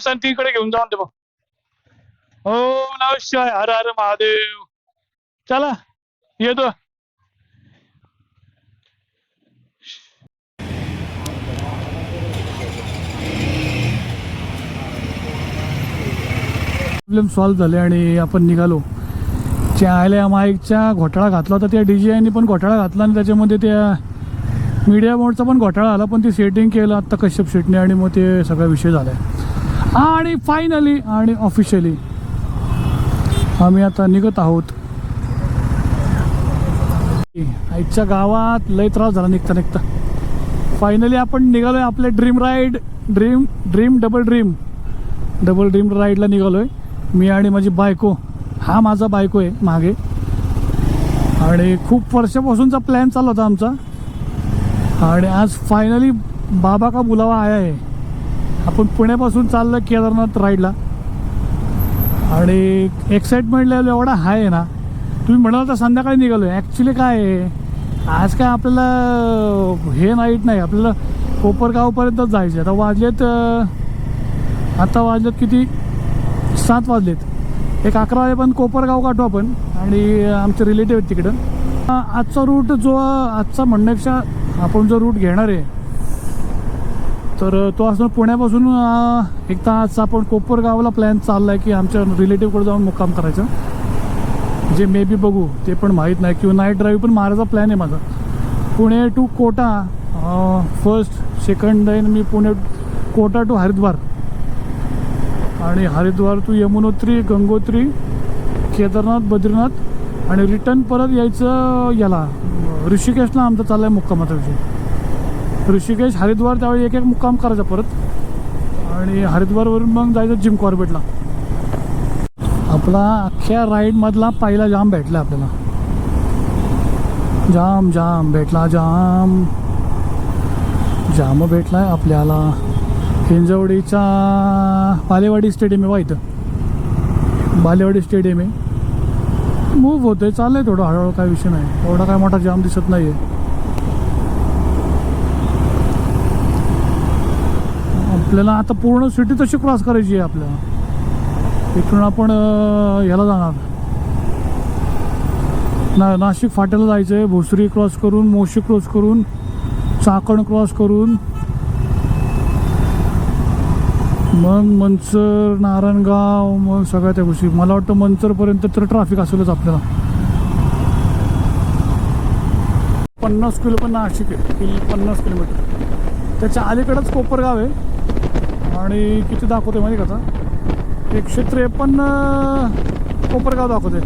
दिवसांनी तिकडे घेऊन जाऊन दे बघ. ओम नमः शिवाय, हर हर महादेव. चला येतो. प्रॉब्लेम सॉल्व्ह झाले आणि आपण निघालो. त्या माईकच्या घोटाळा घातला होता, त्या DJI पण घोटाळा घातला आणि त्याच्यामध्ये त्या मीडिया मोडचा पण घोटाळा आला, पण ती सेटिंग केलं आत्ता कश्यप शेटने आणि मग ते सगळा विषय झाला आहे. आणि फायनली आणि ऑफिशियली आम्ही आता निघत आहोत. आईच्या गावात लय त्रास झाला निघता निघता. फायनली आपण निघालोय आपल्या ड्रीम राईड, डबल ड्रीम राईडला निघालोय. मी आणि माझी बायको, हा माझा बायको आहे मागे. आणि खूप वर्षापासूनचा प्लॅन चालला होता आमचा आणि आज फायनली बाबा का बुलावा आया आहे. आपण पुण्यापासून चाललं केदारनाथ राईडला आणि एक्साइटमेंट लेवल एवढा हाय आहे ना. तुम्ही म्हणाल तर संध्याकाळी निघालो आहे. ॲक्च्युली काय आहे, आज काय आपल्याला हे नाईट नाही, आपल्याला कोपरगावपर्यंतच जायचं. आता वाजलेत किती, 7 वाजलेत. एक 11 वाजेपर्यंत कोपरगाव गाठू आपण आणि आमचे रिलेटिव्ह आहेत तिकडं. आजचा रूट जो आजचा म्हणण्यापेक्षा आपण जो रूट घेणार आहे तर तो असणार पुण्यापासून एक तास आपण कोपरगावला प्लॅन चालला आहे की आमच्या रिलेटिव्हकडे जाऊन मुक्काम करायचं. जे मे बी बघू, ते पण माहीत नाही. किंवा नाईट ड्राईव्ह पण मारायचा प्लॅन आहे माझा. Pune to Kota first, second आहे मी पुणे कोटा टू हरिद्वार आणि हरिद्वार टू यमुनोत्री, गंगोत्री, केदारनाथ, बद्रीनाथ आणि रिटर्न परत यायचं याला ऋषिकेशला. आमचा चालला आहे मुक्कामाचा विषय. ऋषिकेश हरिद्वार त्यावेळी एक मुक्काम करायचा परत आणि हरिद्वारवरून मग जायचं जिम कॉर्बेटला. आपला अख्ख्या राईडमधला पहिला जाम भेटला आपल्याला. जाम भेटला, जाम भेटलाय आपल्याला. हिंजवडीचा बालेवाडी स्टेडियम आहे, इथं बालेवाडी स्टेडियम आहे. मूव्ह होतोय, चाललंय थोडं हळूहळू, काय विषय नाही. एवढा काय मोठा जाम दिसत नाहीये. आपल्याला आता पूर्ण सिटी तशी क्रॉस करायची आहे आपल्याला. इथून आपण ह्याला जाणार, नाशिक फाट्याला जायचं आहे. भोसरी क्रॉस करून, मोशी क्रॉस करून, चाकण क्रॉस करून मग मंचर, नारायणगाव, मग सगळ्या त्या गोष्टी. मला वाटतं मंचरपर्यंत तर ट्रॅफिक असेलच आपल्याला. 50 किलो पण नाशिक आहे, 50 किलोमीटर. त्याच्या अलीकडेच कोपरगाव आहे आणि किती दाखवते माहिती का आता, 153 कोपरगाव दाखवते.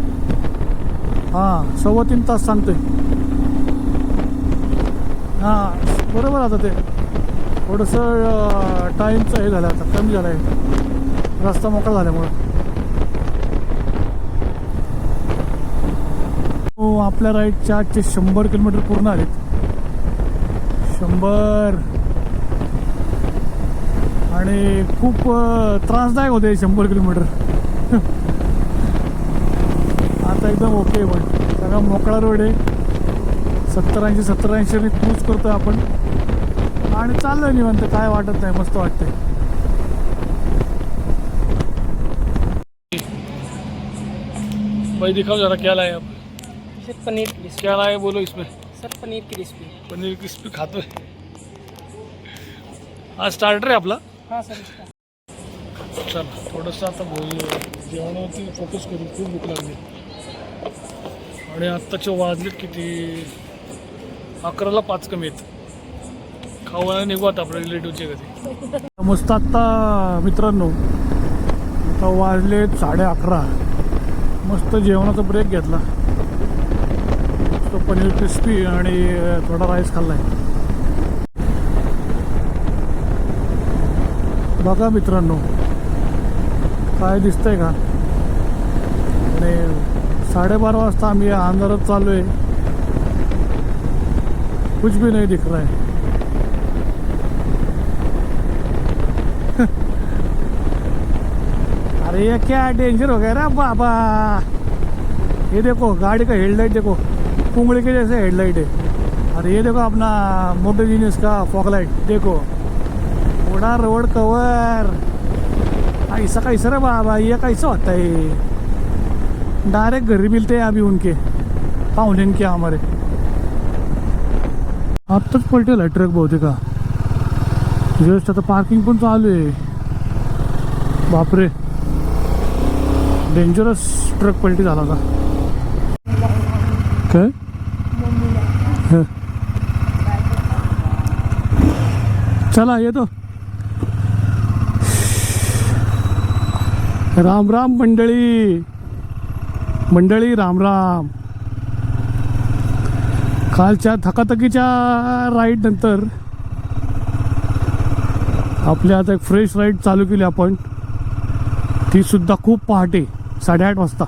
हां, 3.25 तास सांगते. हां बरोबर. आता ते थोडंसं टाईमचं हे झालं, आता कमी झालं आहे रस्ता मोकळा झाल्यामुळं. हो, आपल्या राईडच्या आजचे 100 किलोमीटर पूर्ण आलेत. 100 आणि खूप त्रासदायक होते 100 किलोमीटर. आता एकदम ओके, पण सगळा मोकळा रोड आहे. 70-80 ने क्रूज करतोय आपण आणि चाललोय निवांत, काय वाटत नाही, मस्त वाटतंय. भाई दिखाओ जरा क्या लाए अब. सर पनीर की रेसिपी. क्या लाए बोलो इसमें. सर पनीर की रेसिपी. पनीर की रेसिपी खातोय. हा स्टार्टर आहे आपला. हां सर. चला थोडंसं आता जेवणावरती फोकस करू. खूप भूक लागली आणि आत्ताचे वाजलेत किती, 11ला 5 कमी आहेत. खावायला निघू आता आपल्या रिलेटिव्हचे कधी. मस्त आत्ता मित्रांनो, आता वाजले 11:30. मस्त जेवणाचा ब्रेक घेतला. मस्त पनीर क्रिस्पी आणि थोडा राईस खाल्लाय. बघा मित्रांनो काय दिसतंय का. आणि 12:30 वाजता आम्ही अंधारात चालू आहे. कुछ भी नहीं दिख रहा है. अरे ये क्या डेंजर हो गया रे बाबा. ये देखो गाड़ी का हेडलाइट देखो, कुंगड़ी के जैसे हेडलाइट है. अरे ये देखो अपना मोटो जीनियस का फॉग लाइट देखो, पूरा रोड कवर. कैसा कैसा रे बाबा, ये कैसा होता है? डायरेक्ट घर मिलते हैं अभी उनके पाहुणे के हमारे. आत्ताच पलटेल ट्रक बहुतेक का. जस्ट आता पार्किंग पण चालू आहे. बापरे, डेंजरस ट्रक पलटी झाला का काय? हं. चला येतो. राम राम मंडळी, मंडळी राम राम. कालच्या थकाथकीच्या राईड नंतर आपल्या आता एक फ्रेश राईड चालू केली आपण. ती सुद्धा खूप पहाटे 8:30 वाजता.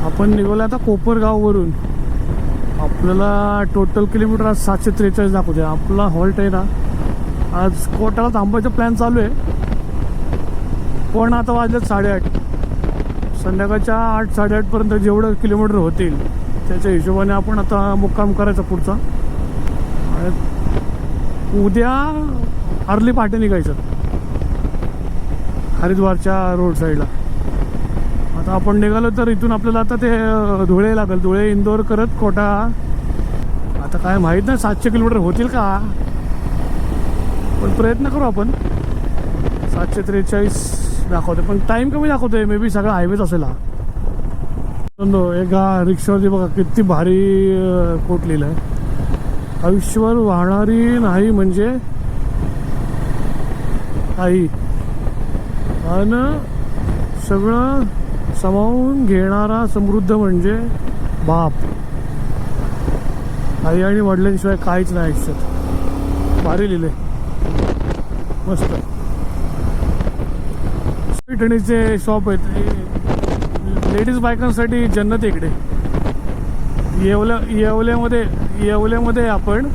आपण निघालो आता कोपरगाववरून. आपल्याला टोटल किलोमीटर आज 743 दाखवते. आपला हॉल्ट आहे ना आज कोटाला थांबायचा प्लॅन चालू आहे. पण आता वाजलेत 8:30. संध्याकाळच्या 8-8:30 पर्यंत जेवढं किलोमीटर होतील त्याच्या हिशोबाने आपण आता मुक्काम करायचा पुढचा. आणि उद्या अर्ली पहाटे निघायचं हरिद्वारच्या रोड साईडला. आता आपण निघालो तर इथून आपल्याला आता ते धुळे लागेल. धुळे इंदोर करत कोटा. आता काय माहीत नाही 700 किलोमीटर होतील का, पण प्रयत्न करू आपण. 743 दाखवते पण टाइम कमी दाखवतोय. मे बी सगळा हायवेच असेल हा. एका रिक्षावरती बघा किती भारी कोट लिहिलं आहे. आयुष्यभर वाहणारी नाही म्हणजे आई, आणि सगळं सामावून घेणारा समृद्ध म्हणजे बाप. आई आणि वडिलांशिवाय काहीच नाही आयुष्यात. भारी लिहिले, मस्त. पैठणीचे शॉप आहेत. लेडीज बायकांसाठी जन्नत इकडे येवल्यामध्ये आपण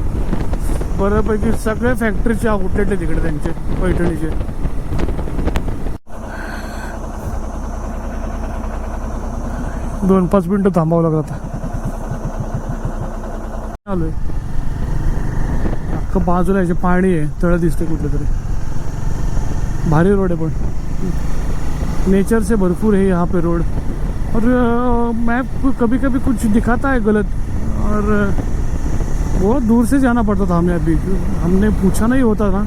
बऱ्यापैकी सगळ्या फॅक्टरीचे आउटलेट आहे तिकडे त्यांचे पैठणीचे. दोन 5 मिनिटं थांबावं लागत. आलोय अख्खं बाजूला याचे पाणी आहे, तळ दिसते कुठलं तरी. भारी रोड है, पण नेचर से भरपूर है यहाँ पे रोड. और मैप कभी कभी कुछ दिखाता है गलत, और बहुत दूर से जाना पड़ता था हमें. अभी हमने पूछा नहीं होता ना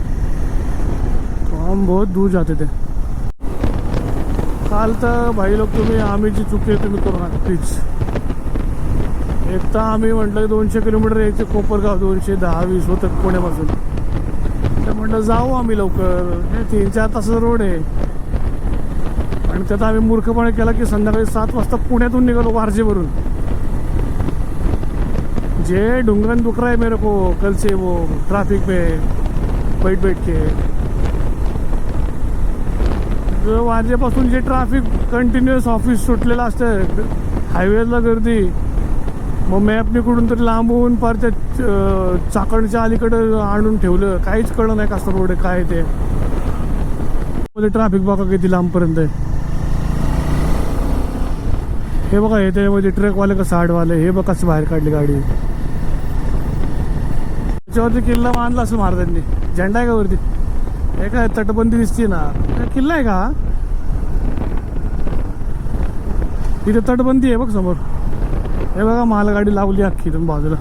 तो हम बहुत दूर जाते थे. काल तर भाई लोग तुम्ही आम्ही जी चुकी आहे तुम्ही करू नका प्लीज. एक तर आम्ही म्हटलं 200 किलोमीटर यायचे कोपरगाव, 210-20 होतं पुण्यापासून. तर म्हटलं जाऊ आम्ही लवकर, 3-4 तासाचा रोड आहे. आणि त्यात आम्ही मूर्खपणे केला की संध्याकाळी 7 वाजता पुण्यातून निघालो वारजेवरून. जे ढुंगन दुख रहा है मेरे को कल से वो ट्रैफिक में बैठ के. वारजेपासून जे ट्रॅफिक कंटिन्युअस ऑफिस सुटलेलं असतं, हायवेला गर्दी. मग मॅपने कुठून तरी लांबून पार त्या चाकणच्या अलीकडं आणून ठेवलं. काहीच कळलं नाही कसं रोड आहे काय ते. मध्ये ट्रॅफिक बघा किती लांबपर्यंत आहे. हे बघा हे त्यामध्ये ट्रकवाले कसं आडवाले, हे बघा कसं बाहेर काढली गाडी. त्याच्यावरती किल्ला बांधला असं महाराजांनी. झेंडा आहे का वरती? हे काय तटबंदी दिसते ना, किल्ला आहे का? इथे तटबंदी आहे बघ समोर. हे बघा मालगाडी लावली अख्खी तुम्ही बाजूला.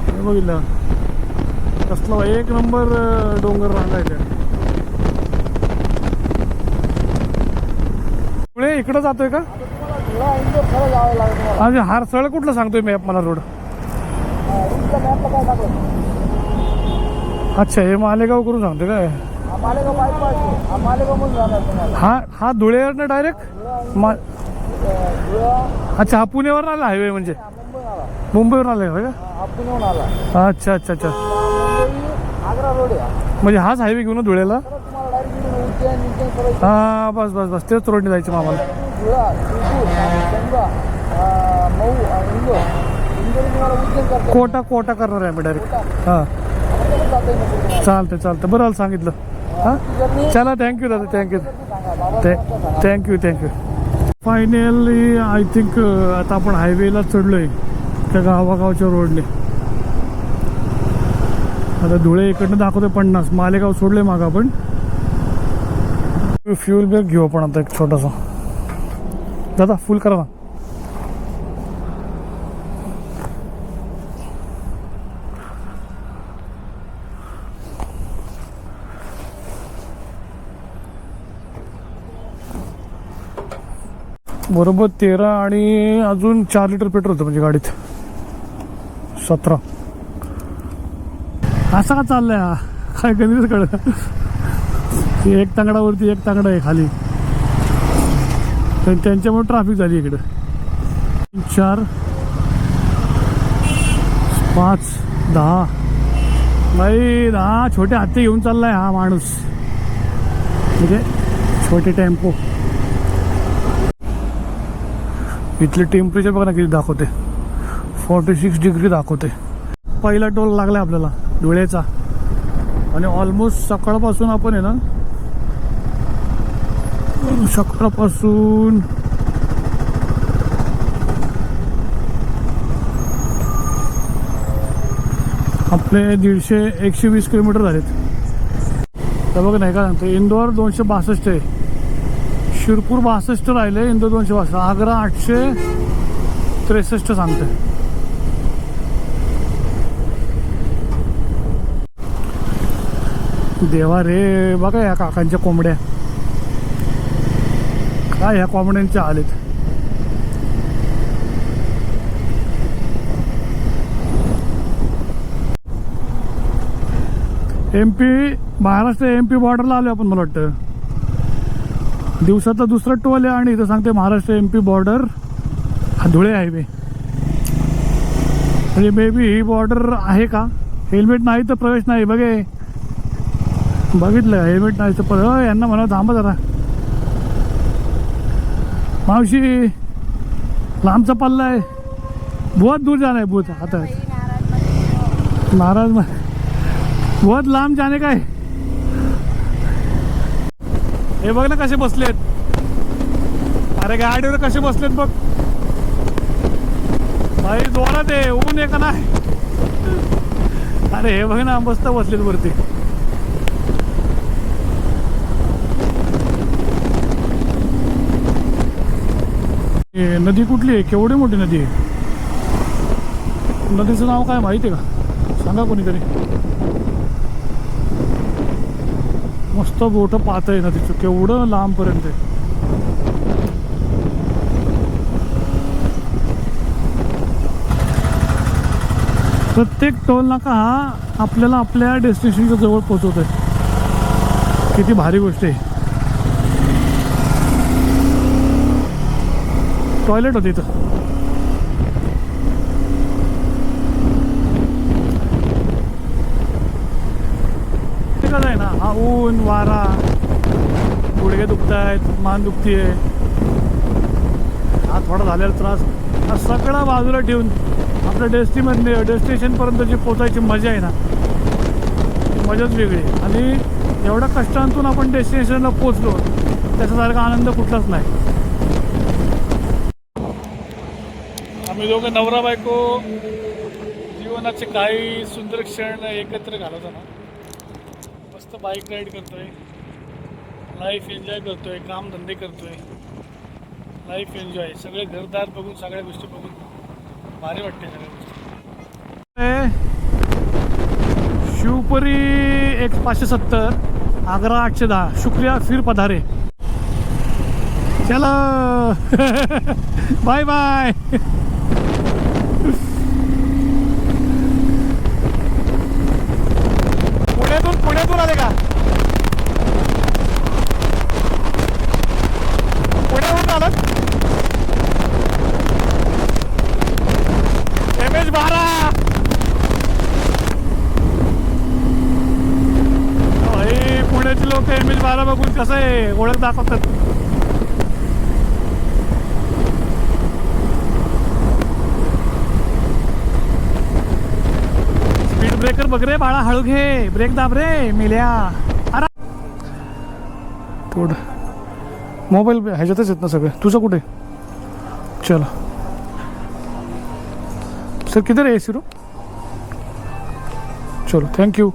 हे बघितलं कसला एक नंबर डोंगर रांगायचे. पुढे इकडं जातोय का? अरे हारसळ कुठलं सांगतोय मॅप मला रोड? अच्छा हे मालेगाव करून सांगतोय काय? हा धुळेवरनं डायरेक्ट अच्छा हा पुण्यावर आला हायवे, म्हणजे मुंबईवरून आलाय का? अच्छा अच्छा अच्छा, म्हणजे हाच हायवे घेऊन धुळेला. हा बस बस बस तेच रोडने जायचं मग आम्हाला. कोटा करणार आहे मी डायरेक्ट. हां चालतं बरं सांगितलं. हां चला थँक्यू दादा, थँक्यू. फायनली आय थिंक आता आपण हायवेला चढलोय. त्या गावागावच्या रोडने. आता धुळे इकडनं दाखवतो 50, मालेगाव सोडले माग आपण. फ्यूल ब्रेक घेऊ आपण आता एक छोटासा. दादा फुल करा ना. बरोबर 13 आणि अजून 4 लिटर पेट्रोल होतं म्हणजे गाडीत. 17. असा का चाललाय हा? काय कधीच कळलं. एक तांगडावरती एक तांगडा आहे खाली. तर त्यांच्यामुळे ट्रॅफिक झाली इकडं. 4 5 10 बाई 10 छोटे हत्ती घेऊन चाललाय हा माणूस. म्हणजे छोटे टेम्पो. इथले टेम्परेचर बघा ना किती दाखवते. 46 डिग्री दाखवते. पहिला टोल लागलाय आपल्याला धुळेचा. आणि ऑलमोस्ट सकाळपासून आपण आहे ना, सकाळपासून आपले 120 किलोमीटर झालेत. तर बघ नाही का सांगतो, इंदोर 262 आहे, शिरपूर 62 राहिले, इंदोर 262, आग्रा 863 सांगते. देवा रे, बघा या काकांच्या कोंबड्या, काय ह्या कोंबड्यांच्या हाल आहेत. महाराष्ट्र MP बॉर्डरला आलो आपण. मला वाटतं दिवसाचा दुसरा टोल आहे आणि इथं सांगते Maharashtra MP border Dhule highway. म्हणजे मे बी ही बॉर्डर आहे का. हेल्मेट नाही तर प्रवेश नाही. बघितलं हेल्मेट नाही तर यांना म्हणा थांबा जरा मावशी, लांबचा पल्ला आहे, बहुत दूर जाना है. बहुत आता नाराज बहुत लांब जाने का है. हे बघ ना कसे बसलेत. अरे गाडीवर कसे बसलेत बघ भाई, जोरात आहे. ऊन आहे का नाही. अरे हे बघ ना मस्त बसलेत वरती. नदी कुठली आहे, केवढी मोठी नदी आहे. नदीचं नाव काय माहिती आहे का, सांगा कोणीतरी. मस्त बोट पाहत आहे नदीचं, केवढं लांबपर्यंत आहे. प्रत्येक टोल नाका हा आपल्याला आपल्या डेस्टिनेशनच्या जवळ पोहोचवत आहे. किती भारी गोष्ट आहे. टॉयलेट होते इथं. ते कसं आहे ना, हा ऊन वारा, गुडघे दुखत आहेत, मान दुखतीये, हा थोडा झालेला त्रास, हा सगळा बाजूला ठेवून आपल्या डेस्टिनेशनपर्यंत जी पोचायची मजा आहे ना, ती मजाच वेगळी. आणि एवढ्या कष्टांतून आपण डेस्टिनेशनला पोचलो, त्याच्यासारखा आनंद कुठलाच नाही. आम्ही दोघं नवरा बायको जीवनाचे काही सुंदर क्षण एकत्र घालवताना मस्त बाईक राईड करतोय, लाईफ एन्जॉय करतोय, कामधंदे करतोय, लाईफ एन्जॉय. सगळे घरदार बघून, सगळ्या गोष्टी बघून भारी वाटते. सगळ्या गोष्टी. शिवपुरी 570, आग्रा 810. शुक्रिया, फिर पधारे. चलो बाय बाय. पुण्यातून आले का. पुण्याहून आलात. MH12 पुण्याचे लोक MH12 बघून कसं आहे ओळख दाखवतात. ब्रेकर बघ रे बाळा, हळू घे, ब्रेक दाब रे मेल्या. अरे पुढं मोबाईल ह्याच्यातच येत ना सगळं. तुझं कुठे. चला सर किधर है एसी रूम? चलो थँक्यू.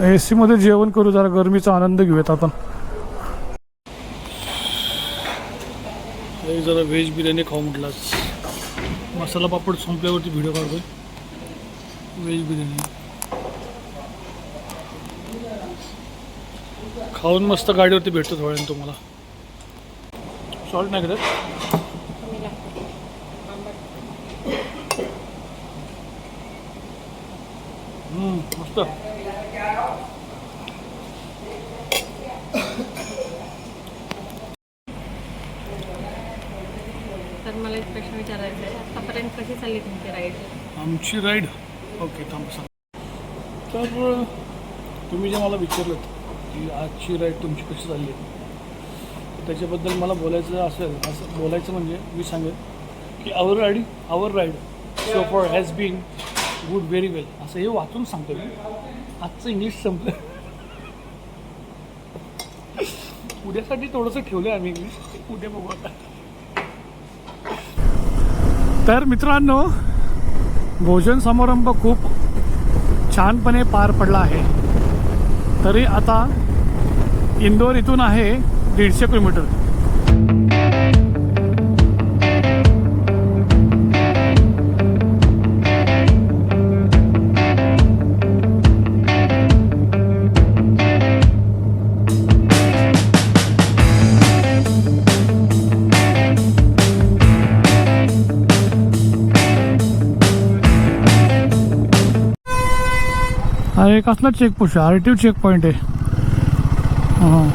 एसी मध्ये जेवण करू, जरा गरमीचा आनंद घेऊयात आपण. जरा व्हेज बिर्याणी खाऊ म्हटलास. मसाला पापड संपल्यावरती व्हिडिओ काढतोय. व्हेज बिर्याणी खाऊन मस्त गाडीवरती भेटतो थोड्या वेळाने तुम्हाला. सॉल्ट नाही करत. मस्त. तर मला एक प्रश्न विचारायचा आहे, आतापर्यंत कशी चालली तुमची राईड? आमची राईड ओके थांब सांग. तर तुम्ही जे मला विचारलं की आजची राईड तुमची कशी चालली आहे, तर त्याच्याबद्दल मला बोलायचं असेल, असं बोलायचं म्हणजे मी सांगेन की our ride so far has been good, very well, असं हे वाचून सांगतो मी. आजचं इंग्लिश संपलं. उद्यासाठी थोडंसं ठेवलं आम्ही इंग्लिश, उद्या बघू आता. तर मित्रांनो, भोजन समारंभ खूप छानपणे पार पडला आहे. तरी आता इंदोर इथून आहे 150 किलोमीटर. अरे कसला चेकपोस्ट आहे? RTO चेक पॉईंट आहे. हां,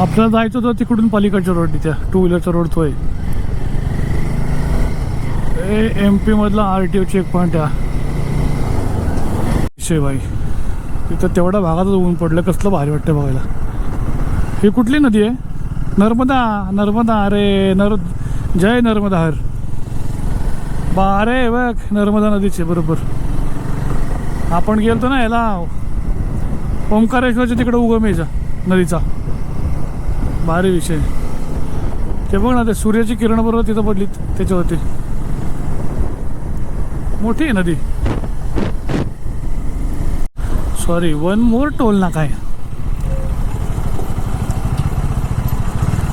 आपल्याला जायचं होतं तिकडून पलीकडच्या रोड, त्या टू व्हीलरचा रोड तो आहे. MP मधला RTO चेक पॉईंट आहे. भाई तिथं तेवढ्या भागातच ऊन पडलं, कसलं भारी वाटतं बघायला. ही कुठली नदी आहे? नर्मदा. अरे जय नर्मदा हर. अरे बघ, नर्मदा नदीचे बरोबर. आपण गेलतो ना याला, ओंकारेश्वरच्या तिकडे उगम यायचा नदीचा. भारी विषय. ते बघ ना, ते सूर्याची किरण बरोबर तिथं पडली त्याच्यावरती. मोठी आहे नदी. सॉरी, वन मोर टोल नाका आहे.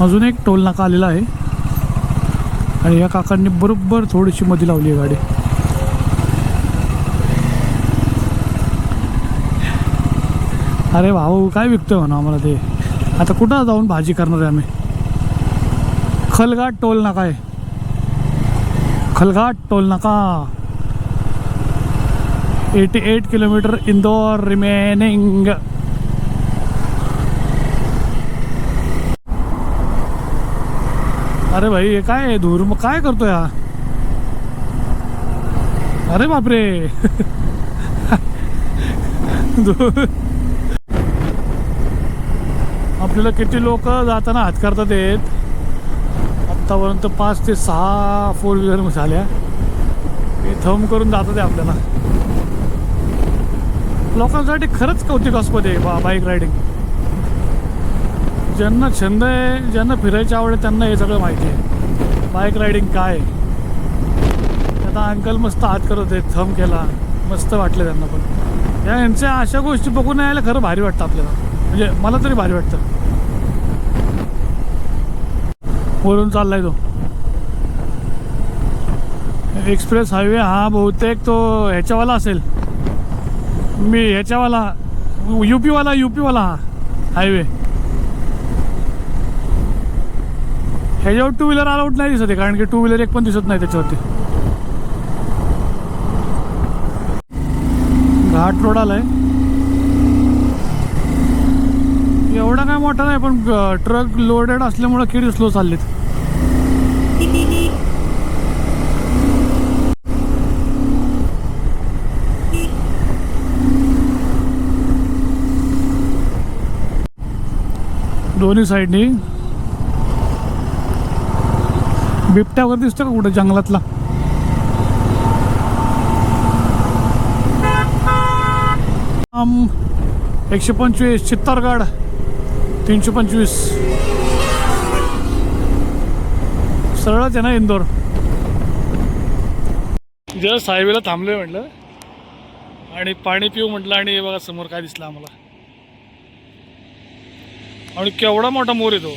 अजून एक टोल नाका आलेला आहे. आणि या काकांनी बरोबर थोडीशी मध्ये लावली आहे गाडी. अरे भाऊ, काय विकतोय म्हणा आम्हाला ते. आता कुठं जाऊन भाजी करणार आहे आम्ही? खलघाट टोल नाका आहे. खलघाट टोल नाका. 88 किलोमीटर इंदोर रिमेनिंग. अरे भाई, हे काय आहे? धूर मग काय करतोय हा? अरे बापरे. आपल्याला किती लोक जाताना हात करतात येत. आत्तापर्यंत 5 ते 6 फोर व्हीलर झाल्या. हे थंब करून जातात आपल्याला. लोकांसाठी खरंच कौतुकास्पद आहे बाईक रायडिंग. ज्यांना छंद आहे, ज्यांना फिरायची आवड आहे, त्यांना हे सगळं माहिती आहे बाईक रायडिंग काय. आता अंकल मस्त हात करत आहेत, थंब केला, मस्त वाटलं त्यांना. पण यांच्या अशा गोष्टी बघून यायला खरं भारी वाटतं आपल्याला. म्हणजे मला तरी भारी वाटतं. वरून चाललाय तो एक्सप्रेस हायवे. हा बहुतेक तो ह्याच्यावाला असेल, मी ह्याच्यावाला यूपीवाला हा हायवे. ह्याच्यावर टू व्हीलर अलाउड नाही दिसत आहे, कारण की टू व्हीलर एक पण दिसत नाही त्याच्यावरती. घाट रोड आलाय. एवढा काय मोठा नाही, पण ट्रक लोडेड असल्यामुळे किती स्लो चाललेत. दोन्ही साईडनी बिबट्या वगैरे दिसतो का कुठे जंगलातला? आम 125 चित्तरगड 325 सरळच आहे ना इंदोर. जस्ट हायवेला थांबलोय म्हटलं आणि पाणी पिऊ म्हटलं आणि हे बघा समोर काय दिसलं आम्हाला. आणि केवढा मोठा मोर येतो.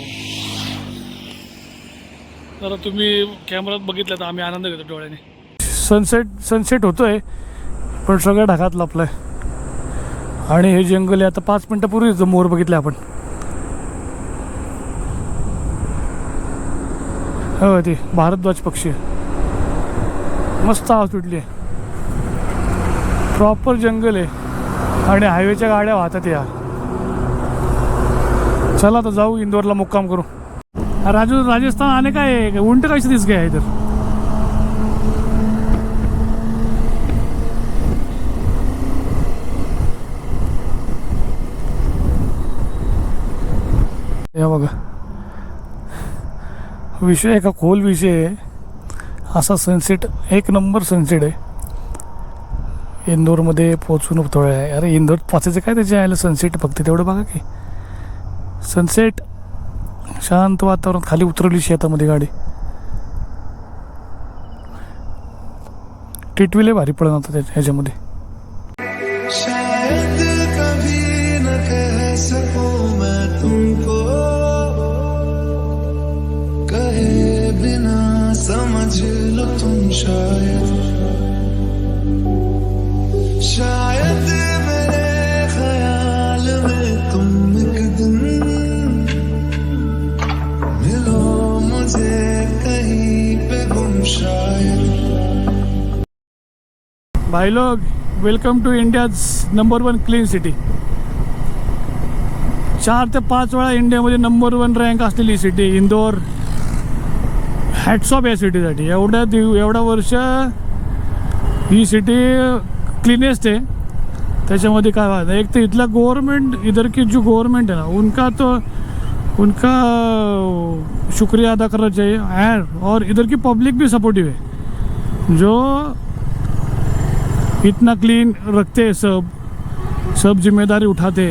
तर तुम्ही कॅमेऱ्यात बघितलं तर आम्ही आनंद घेतो डोळ्याने. सनसेट होतोय पण सगळ्या ढगात लपलाय. आणि हे जंगल आहे. आता 5 मिनटापूर्वीच मोर बघितले आपण. हो ती भारद्वाज पक्षी मस्त आवाज सुटली आहे. प्रॉपर जंगल आहे आणि हायवेच्या गाड्या वाहतात. या चला आता जाऊ इंदोरला मुक्काम करू. राजस्थान आने का है उंट कैसे दिस गया है इधर. या बघा विषय का खोल विषय आहे. असा सनसेट एक नंबर सनसेट आहे. इंदोरमध्ये पोहोचून थोडं आहे. अरे इंदोर पोचायचं काय त्याच्या यायला सनसेट फक्त तेवढं बघा की सनसेट. शांत वातावरण. खाली उतरवली शेतामध्ये गाडी. टिटविले भारी पडत होता त्याच्या ह्याच्यामध्ये. शायद कभी न कह सकूं मैं तुमको कहे बिना समझ लो तुम शायद मेरे ख्याल में तुम एक दिन मिलो मुझे कहीं पे गुम शायद. भाई लोग welcome to India's number 1 clean city. 4 ते 5 वेळा इंडियामध्ये नंबर 1 रँक असलेली सिटी इंदोर. हॅट्स ऑफ या सिटीसाठी. एवढा वर्ष ही सिटी क्लीनेस्ट आहे. त्याच्यामध्ये काय बात है. एक तर इथला गवर्नमेंट इधर की जो गवर्नमेंट है ना उनका शुक्रिया अदा करना चाहिए. और इधर की पब्लिक भी सपोर्टिव है जो इतना क्लीन रखते सब जिम्मेदारी उठाते.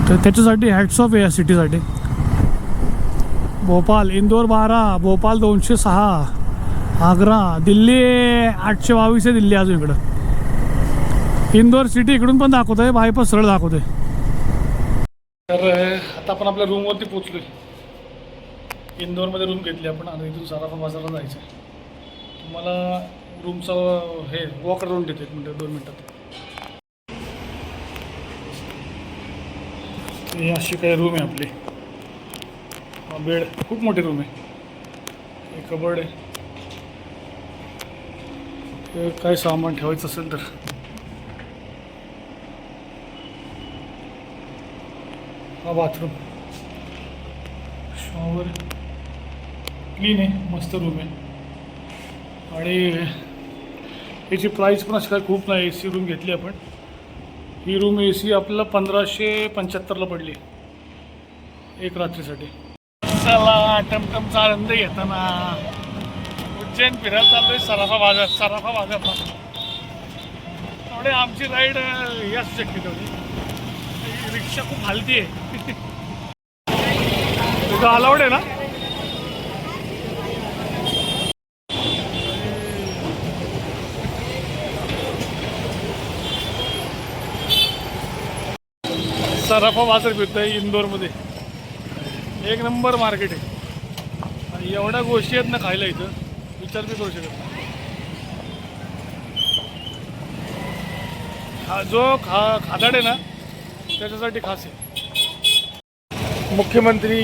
तर त्याच्यासाठी हॅट्स ऑफ आहे या सिटीसाठी. भोपाल इंदोर 12, भोपाल 206, आग्रा, दिल्ली 822 आहे. दिल्ली अजून इकडं. इंदोर सिटी इकडून पण दाखवत आहे. बायपास सरळ दाखवत आहे. तर आता आपण आपल्या रूमवरती पोचलो आहे. इंदोरमध्ये रूम घेतली आपण आणि इथून सराफा बाजारला जायचं आहे. तुम्हाला रूमचं हे वॉक अराउंड देते 1 मिनिट 2 मिनटात. ही अशी काही रूम आहे आपली. बेड खूप मोठी रूम आहे. एक कबर्ड आहे. काय सामान ठेवायचं असेल तर. हा बाथरूम. शॉवर क्लीन आहे. मस्त रूम आहे. आणि याची प्राईस पण अशी काय खूप नाही. AC रूम घेतली आपण. ही रूम AC आपल्याला 1575ला पडली एक रात्रीसाठी. चला टमटमचा आनंद घेताना उज्जैन फिरायला चाललोय. सराफा बाजारला. थोडे आमची राईड ही असू शकते. तेवढी रिक्षा खूप हलती आहे. तुझं अलाउड आहे ना. सराफा बाजार फिरतोय इंदोरमध्ये. एक नंबर मार्केट आहे. आणि एवढ्या गोष्टी आहेत ना खायला इथं विचार बी करू शकत नाही. हा जो खादाड आहे ना त्याच्यासाठी खास आहे. मुख्यमंत्री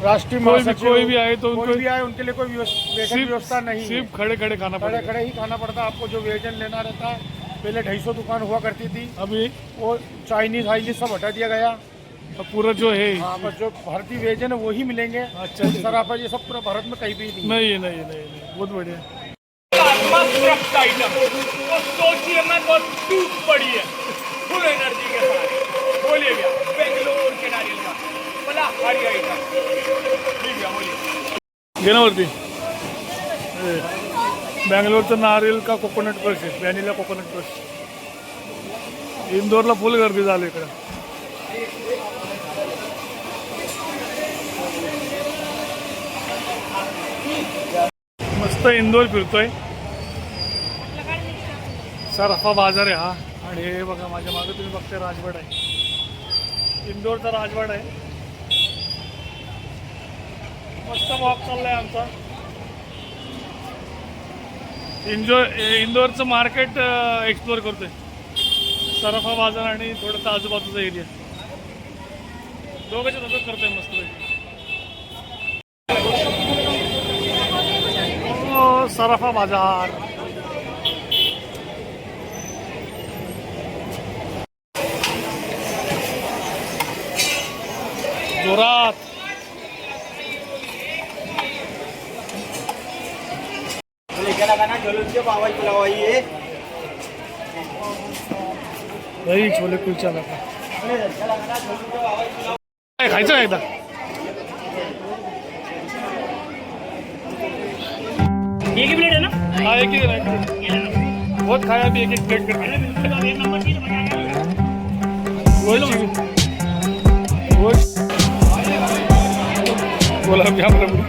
राष्ट्रीय महासचिव कोई भी आए तो कोई भी आए उनके लिए कोई वेतन व्यवस्था नहीं है. सिर्फ खड़े खड़े खाना खड़े पड़ेगा. खड़े ही खाना पड़ता है आपको. जो वेतन लेना रहता है. पहले 250 दुकान हुआ करती थी. अभी वो चाइनीज हाइनीज सब हटा दिया गया. पूरा जो है हाँ बस जो भारतीय वेतन है वही मिलेंगे. अच्छा. सराफा ये सब पूरा भारत में कहीं भी नहीं. नहीं बहुत बढ़िया. सोचिए मैं बहुत टूट पड़ी है फुल एनर्जी के साथ. बोलिए भैया बेंगलोर के नारियल का बड़ा हारी आई था. बोलिए घे ना वरती. बँगलोरचं नारियल का कोकोनट क्रश आहे. Vanilla coconut crush. इंदोरला फुल गर्दी झाली इकडं. मस्त इंदोर फिरतोय. सराफा बाजार आहे हा. आणि हे बघा माझ्या मागे तुम्ही बघताय राजवाड आहे. इंदोरचा राजवाड आहे. मस्त वॉक चाललाय आमचा. इंदोरचं मार्केट एक्सप्लोर करतोय. सराफा बाजार आणि थोडंसं आजूबाजूचा एरिया दोघंच्या दोघं करतोय मस्त. सराफा बाजार. जोरात दही छोले कुलचा काय खायचं एकदा. एक ही प्लेट है ना? हाँ एक ही बहुत खाया भी एक प्लेट करके. गुलाब जामुन